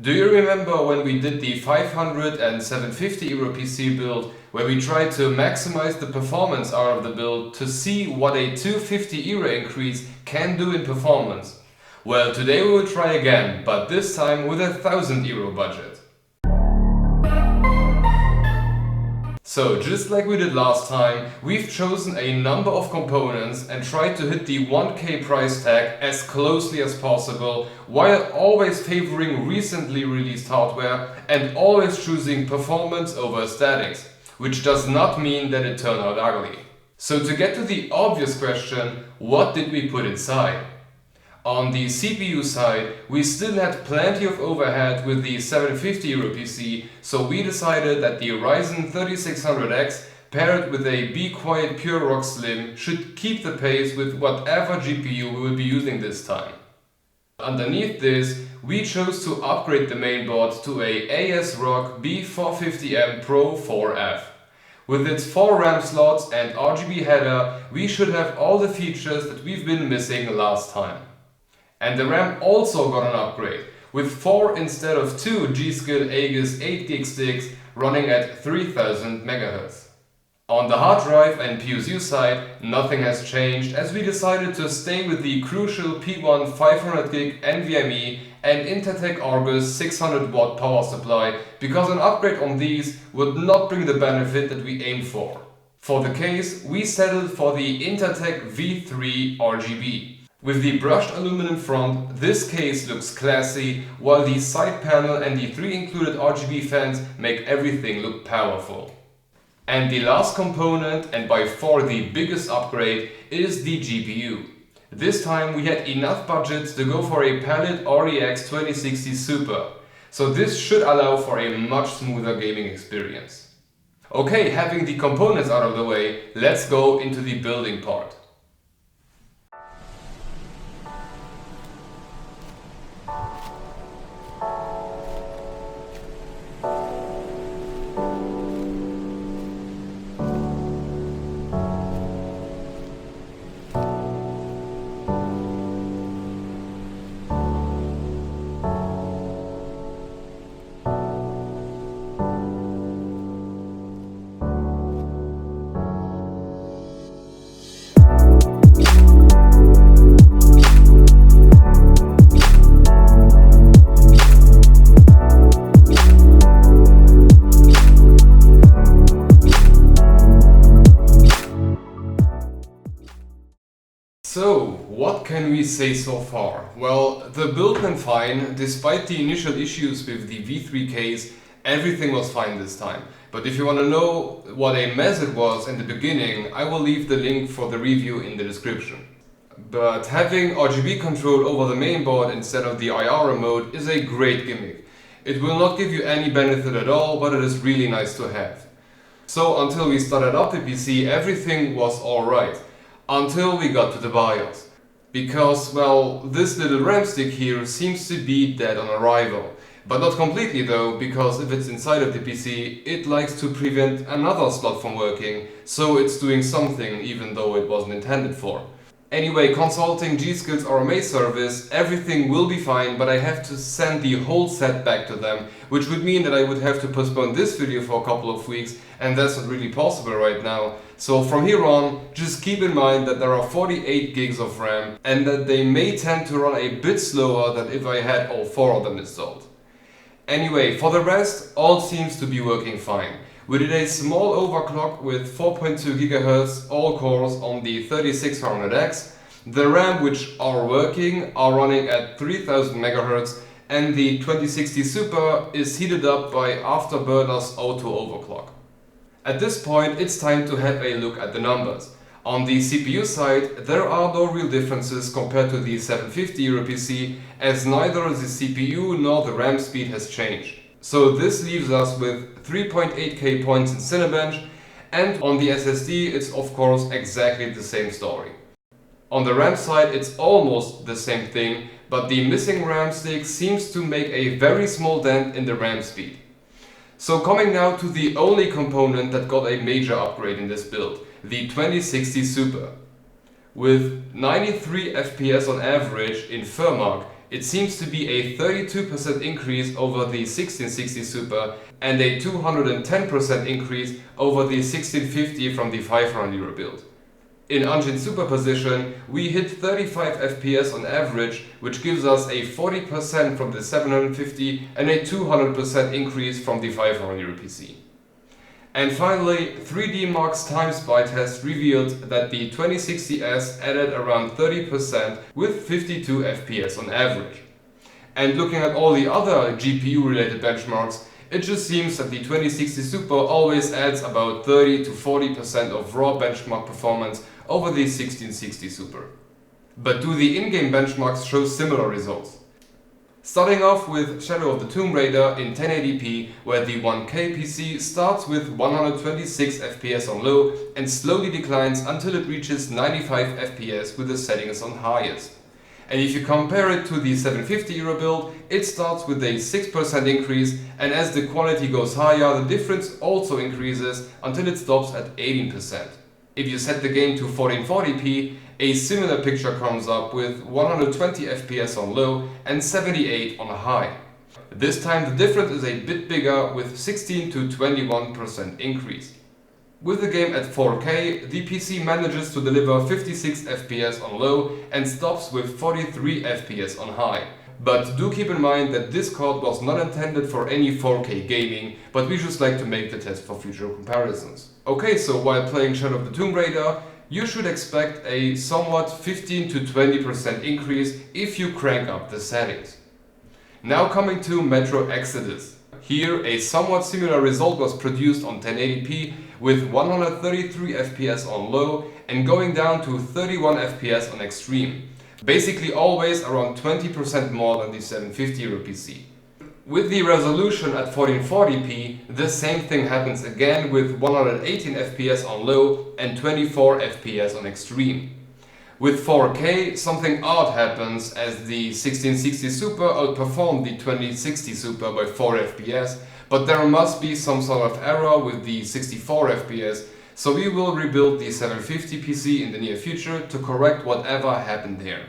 Do you remember when we did the 500 and 750 euro PC build, where we tried to maximize the performance out of the build to see what a 250 euro increase can do in performance? Well, today we will try again, but this time with a 1000 euro budget. So, just like we did last time, we've chosen a number of components and tried to hit the 1K price tag as closely as possible, while always favoring recently released hardware and always choosing performance over aesthetics, which does not mean that it turned out ugly. So to get to the obvious question, what did we put inside? On the CPU side, we still had plenty of overhead with the 750 euro PC, so we decided that the Ryzen 3600X paired with a Be Quiet Pure Rock Slim should keep the pace with whatever GPU we will be using this time. Underneath this, we chose to upgrade the mainboard to a ASRock B450M Pro 4F. With its 4 RAM slots and RGB header, we should have all the features that we've been missing last time. And the RAM also got an upgrade, with 4 instead of 2 G.Skill Aegis 8GB sticks running at 3000 MHz. On the hard drive and PSU side, nothing has changed, as we decided to stay with the crucial P1 500GB NVMe and Intertek Argus 600W power supply, because an upgrade on these would not bring the benefit that we aimed for. For the case, we settled for the Intertek V3 RGB. With the brushed aluminum front, this case looks classy, while the side panel and the 3 included RGB fans make everything look powerful. And the last component, and by far the biggest upgrade, is the GPU. This time we had enough budget to go for a Palit REX 2060 Super, so this should allow for a much smoother gaming experience. Okay, having the components out of the way, let's go into the building part. So, what can we say so far? Well, the build went fine. Despite the initial issues with the V3 case, everything was fine this time. But if you want to know what a mess it was in the beginning, I will leave the link for the review in the description. But having RGB control over the mainboard instead of the IR remote is a great gimmick. It will not give you any benefit at all, but it is really nice to have. So until we started up the PC, everything was alright. Until we got to the BIOS. Because, well, this little RAM stick here seems to be dead on arrival. But not completely though, because if it's inside of the PC, it likes to prevent another slot from working, so it's doing something even though it wasn't intended for. Anyway, consulting G.Skill's RMA service, everything will be fine, but I have to send the whole set back to them, which would mean that I would have to postpone this video for a couple of weeks, and that's not really possible right now. So from here on, just keep in mind that there are 48 gigs of RAM, and that they may tend to run a bit slower than if I had all 4 of them installed. Anyway, for the rest, all seems to be working fine. We did a small overclock with 4.2 GHz all cores on the 3600X. The RAM which are working are running at 3000 MHz, and the 2060 Super is heated up by Afterburner's auto overclock. At this point, it's time to have a look at the numbers. On the CPU side, there are no real differences compared to the 750 euro PC, as neither the CPU nor the RAM speed has changed. So this leaves us with 3.8K points in Cinebench, and on the SSD it's of course exactly the same story. On the RAM side it's almost the same thing, but the missing RAM stick seems to make a very small dent in the RAM speed. So coming now to the only component that got a major upgrade in this build, the 2060 Super. With 93 FPS on average in Firmark, it seems to be a 32% increase over the 1660 Super and a 210% increase over the 1650 from the €500 build. In engine superposition, we hit 35 FPS on average, which gives us a 40% from the 750 and a 200% increase from the €500 PC. And finally, 3DMark's time spy test revealed that the 2060S added around 30% with 52 FPS on average. And looking at all the other GPU related benchmarks, it just seems that the 2060 Super always adds about 30 to 40% of raw benchmark performance over the 1660 Super. But do the in-game benchmarks show similar results? Starting off with Shadow of the Tomb Raider in 1080p, where the 1K PC starts with 126 FPS on low and slowly declines until it reaches 95 FPS with the settings on highest. And if you compare it to the 750 Euro build, it starts with a 6% increase, and as the quality goes higher, the difference also increases until it stops at 18%. If you set the game to 1440p, a similar picture comes up with 120 FPS on low and 78 on high. This time the difference is a bit bigger with 16 to 21% increase. With the game at 4K, the PC manages to deliver 56 FPS on low and stops with 43 FPS on high. But do keep in mind that this code was not intended for any 4K gaming, but we just like to make the test for future comparisons. Okay, so while playing Shadow of the Tomb Raider, you should expect a somewhat 15 to 20% increase if you crank up the settings. Now coming to Metro Exodus. Here a somewhat similar result was produced on 1080p with 133 FPS on low and going down to 31 FPS on extreme. Basically always around 20% more than the 750 Euro PC. With the resolution at 1440p, the same thing happens again with 118 FPS on low and 24 FPS on extreme. With 4K, something odd happens as the 1660 Super outperformed the 2060 Super by 4 FPS, but there must be some sort of error with the 64 FPS, so we will rebuild the 750 PC in the near future to correct whatever happened there.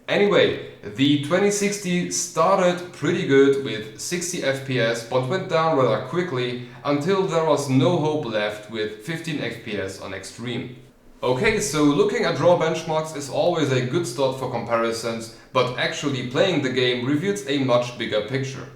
Anyway, the 2060 started pretty good with 60 FPS but went down rather quickly until there was no hope left with 15 FPS on extreme. Okay, so looking at raw benchmarks is always a good start for comparisons, but actually playing the game reveals a much bigger picture.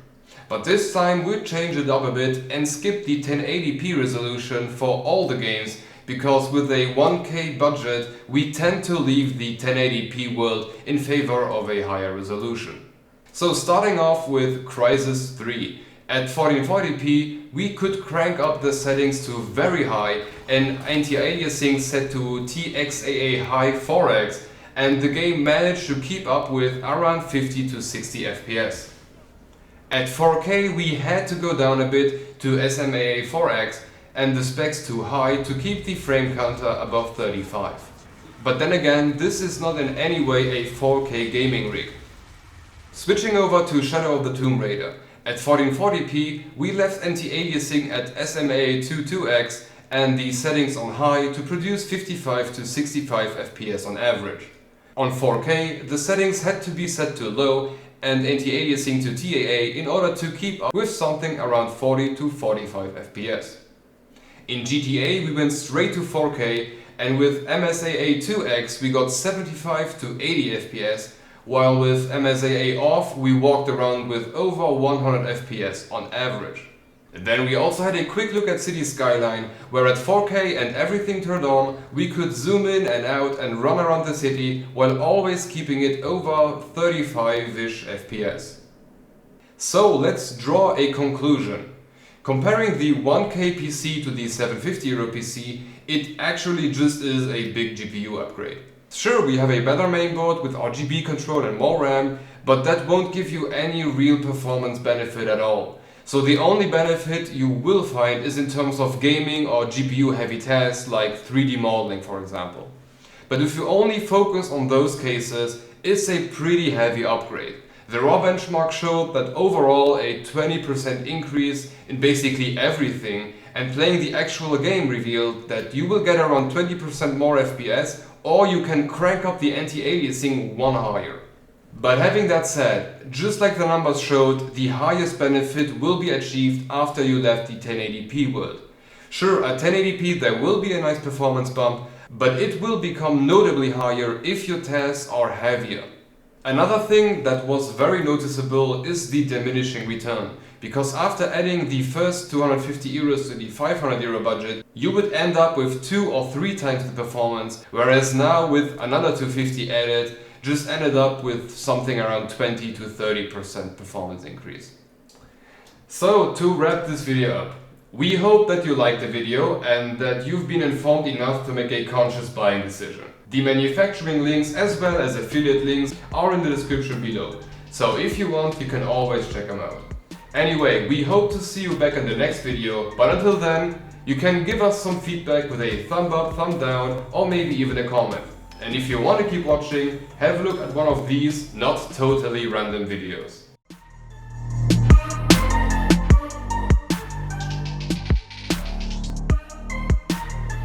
But this time we'll change it up a bit and skip the 1080p resolution for all the games, because with a 1K budget we tend to leave the 1080p world in favor of a higher resolution. So starting off with Crysis 3. At 1440p we could crank up the settings to very high and anti-aliasing set to TXAA high 4x, and the game managed to keep up with around 50 to 60 FPS. At 4K we had to go down a bit to SMAA 4x and the specs too high to keep the frame counter above 35. But then again, this is not in any way a 4K gaming rig. Switching over to Shadow of the Tomb Raider. At 1440p we left anti-aliasing at SMAA 22x and the settings on high to produce 55 to 65 FPS on average. On 4K the settings had to be set to low and anti-aliasing to TAA in order to keep up with something around 40 to 45 FPS. In GTA we went straight to 4K, and with MSAA 2x we got 75 to 80 FPS, while with MSAA off we walked around with over 100 FPS on average. Then we also had a quick look at City Skyline, where at 4K and everything turned on we could zoom in and out and run around the city while always keeping it over 35-ish FPS. So let's draw a conclusion. Comparing the 1K PC to the 750 Euro PC, it actually just is a big GPU upgrade. Sure, we have a better mainboard with RGB control and more RAM, but that won't give you any real performance benefit at all. So the only benefit you will find is in terms of gaming or GPU heavy tasks like 3D modeling, for example. But if you only focus on those cases, it's a pretty heavy upgrade. The raw benchmark showed that overall a 20% increase in basically everything, and playing the actual game revealed that you will get around 20% more FPS, or you can crank up the anti-aliasing one higher. But having that said, just like the numbers showed, the highest benefit will be achieved after you left the 1080p world. Sure, at 1080p there will be a nice performance bump, but it will become notably higher if your tasks are heavier. Another thing that was very noticeable is the diminishing return, because after adding the first 250 euros to the 500 euro budget, you would end up with 2 or 3 times the performance, whereas now with another 250 added, just ended up with something around 20 to 30% performance increase. So to wrap this video up, we hope that you liked the video and that you've been informed enough to make a conscious buying decision. The manufacturing links as well as affiliate links are in the description below, so if you want you can always check them out. Anyway, we hope to see you back in the next video, but until then, you can give us some feedback with a thumb up, thumb down, or maybe even a comment. And if you want to keep watching, have a look at one of these not totally random videos.